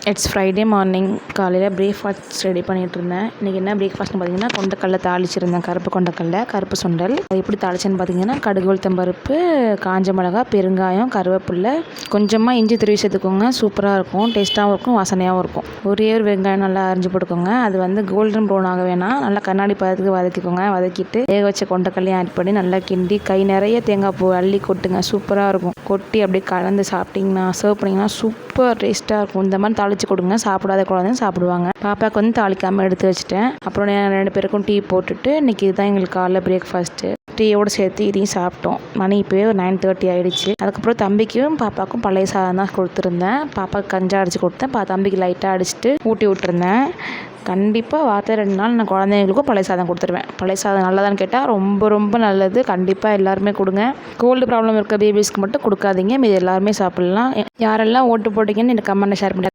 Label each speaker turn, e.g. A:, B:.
A: It's Friday morning. காலையில் breakfast ready பண்ணிகிட்டு இருந்தேன். இன்றைக்கி என்ன பிரேக்ஃபாஸ்ட்னு பார்த்தீங்கன்னா, கொண்டக்கடலை தாளிச்சிருந்தேன். கருப்பு கொண்டக்கடலை, கருப்பு சுண்டல். அது எப்படி தாளிச்சேன்னு பார்த்தீங்கன்னா, கடுகு, உளுத்தம் பருப்பு, காஞ்ச மிளகா, பெருங்காயம், கருவேப்பில்லை, கொஞ்சமாக இஞ்சி துருவி சேர்த்துக்கோங்க. சூப்பராக இருக்கும், டேஸ்ட்டாகவும் இருக்கும், வாசனையாகவும் இருக்கும். ஒரே ஒரு வெங்காயம் நல்லா அரிஞ்சு போட்டுக்கோங்க. அது வந்து கோல்டன் ப்ரௌன் ஆக வேணாம், நல்லா கண்ணாடி பதத்துக்கு வதக்கிக்கோங்க. வதக்கிட்டு வேக வச்ச கொண்டக்கடலையும் ஆட் பண்ணி நல்லா கிண்டி கை நிறைய தேங்காய் பூ அள்ளி கொட்டுங்க. சூப்பராக இருக்கும். கொட்டி அப்படியே கலந்து சாப்பிட்டிங்கன்னா, சர்வ் பண்ணிங்கன்னா சூப்பர் டேஸ்ட்டாக இருக்கும். இந்த மாதிரி தாளித்து கொடுங்க. சாப்பிடாத குழந்தைங்க சாப்பிடுவாங்க. பாப்பாவுக்கு வந்து தாளிக்காமல் எடுத்து வச்சுட்டேன். அப்புறம் 2 பேருக்கும் டீ போட்டுட்டு இன்றைக்கி இதுதான் எங்களுக்கு காலைல பிரேக்ஃபாஸ்ட்டு. டீயோடு சேர்த்து இதையும் சாப்பிட்டோம். மணி இப்போவே ஒரு 9:30 ஆகிடுச்சு. அதுக்கப்புறம் தம்பிக்கும் பாப்பாவுக்கும் பழைய சாதம் தான் கொடுத்துருந்தேன். பாப்பாவுக்கு கஞ்சா அடித்து கொடுத்தேன். தம்பிக்கு லைட்டாக அடிச்சுட்டு ஊட்டி விட்டுருந்தேன். கண்டிப்பாக வாரத்தில் 2 நாள் நான் குழந்தைங்களுக்கும் பழைய சாதம் கொடுத்துருவேன். பழைய சாதம் நல்லதான்னு கேட்டால் ரொம்ப ரொம்ப நல்லது. கண்டிப்பாக எல்லாருமே கொடுங்க. கோல்டு ப்ராப்ளம் இருக்க பேபிஸ்க்கு மட்டும் கொடுக்காதீங்க. மீது எல்லாருமே சாப்பிட்லாம். யாரெல்லாம் ஓட்டு போட்டிங்கன்னு எனக்கு கமெண்ட்டில் ஷேர் பண்ணி